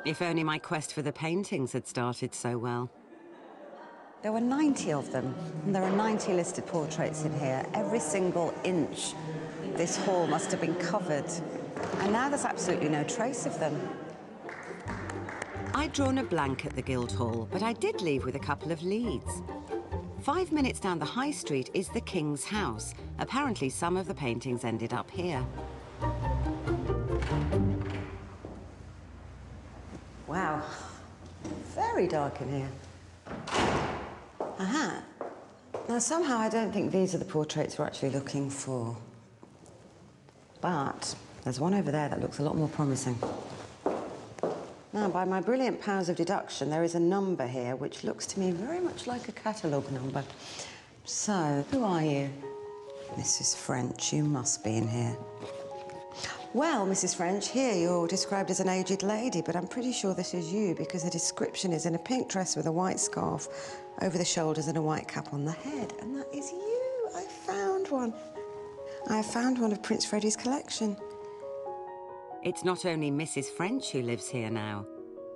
If only my quest for the paintings had started so well. There were 90 of them, and there are 90 listed portraits in here. Every single inch this hall must have been covered, and now there's absolutely no trace of them. I'd drawn a blank at the Guildhall, but I did leave with a couple of leads. 5 minutes down the high street is the King's House. Apparently some of the paintings ended up here. Wow, very dark in here. Aha. Now, somehow I don't think these are the portraits we're actually looking for. But there's one over there that looks a lot more promising. Now, by my brilliant powers of deduction, there is a number here which looks to me very much like a catalogue number. So, who are you? Mrs. French, you must be in here. Well, Mrs. French, here you're described as an aged lady, but I'm pretty sure this is you because the description is in a pink dress with a white scarf over the shoulders and a white cap on the head. And that is you. I found one. I found one of Prince Freddie's collection. It's not only Mrs. French who lives here now.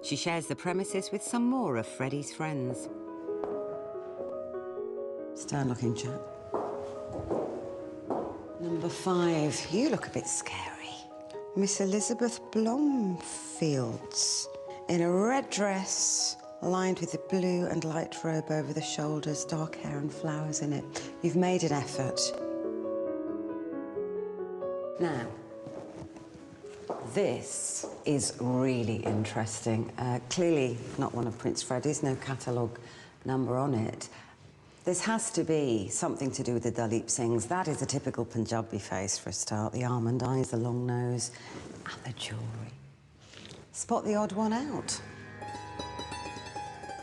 She shares the premises with some more of Freddie's friends. Stern-looking chap. Number 5. You look a bit scary. Miss Elizabeth Blomfields, in a red dress, lined with a blue and light robe over the shoulders, dark hair and flowers in it. You've made an effort. Now, this is really interesting. Clearly not one of Prince Freddie's, no catalogue number on it. This has to be something to do with the Duleep Singhs. That is a typical Punjabi face for a start. The almond eyes, the long nose, and the jewellery. Spot the odd one out.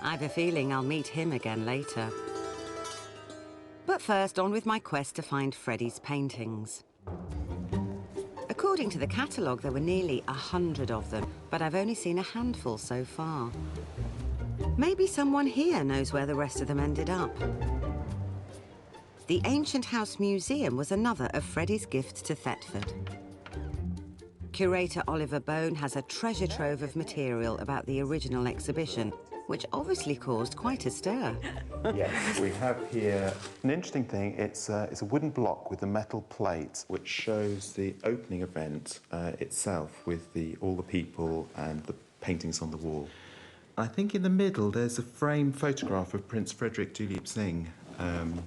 I've a feeling I'll meet him again later. But first, on with my quest to find Freddie's paintings. According to the catalogue, there were nearly 100 of them, but I've only seen a handful so far. Maybe someone here knows where the rest of them ended up. The Ancient House Museum was another of Freddie's gifts to Thetford. Curator Oliver Bone has a treasure trove of material about the original exhibition, which obviously caused quite a stir. Yes, we have here an interesting thing. It's a wooden block with a metal plate which shows the opening event itself with all the people and the paintings on the wall. I think in the middle there's a framed photograph of Prince Frederick Duleep Singh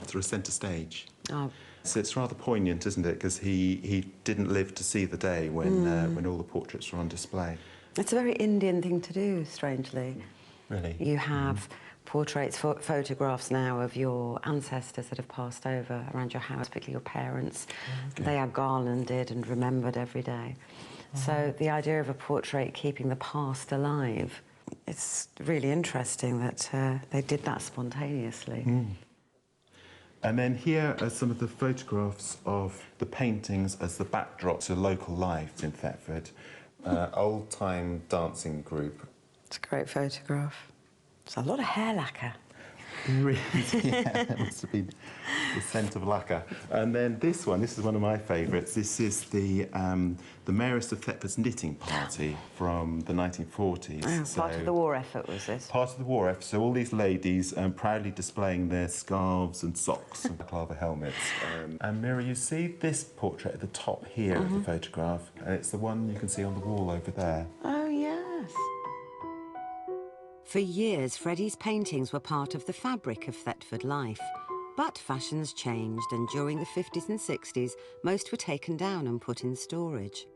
through a centre stage. Oh. So it's rather poignant, isn't it? Because he didn't live to see the day when all the portraits were on display. It's a very Indian thing to do, strangely. Really? You have portraits, photographs now of your ancestors that have passed over around your house, particularly your parents. Okay. They are garlanded and remembered every day. So the idea of a portrait keeping the past alive, it's really interesting that they did that spontaneously. And then here are some of the photographs of the paintings as the backdrop to local life in Thetford. Old-time dancing group. It's a great photograph. It's a lot of hair lacquer. Really? Yeah, that must have been the scent of lacquer. And then this is one of my favourites. This is the Mayoress of Thetford's knitting party from the 1940s. Oh, so part of the war effort, was this? Part of the war effort. So all these ladies proudly displaying their scarves and socks and balaclava helmets. And Meera, you see this portrait at the top here of the photograph, and it's the one you can see on the wall over there. Oh, yes. For years, Freddie's paintings were part of the fabric of Thetford life. But fashions changed, and during the 50s and 60s, most were taken down and put in storage.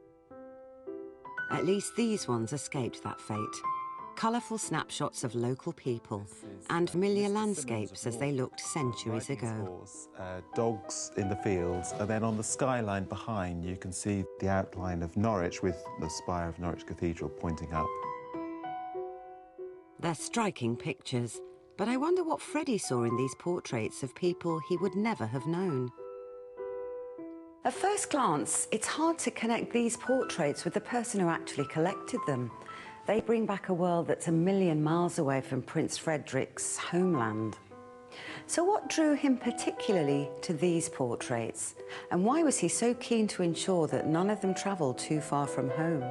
At least these ones escaped that fate. Colourful snapshots of local people and familiar landscapes as they looked centuries ago. Dogs in the fields, and then on the skyline behind you can see the outline of Norwich with the spire of Norwich Cathedral pointing up. They're striking pictures, but I wonder what Freddie saw in these portraits of people he would never have known. At first glance, it's hard to connect these portraits with the person who actually collected them. They bring back a world that's a million miles away from Prince Frederick's homeland. So what drew him particularly to these portraits? And why was he so keen to ensure that none of them travelled too far from home?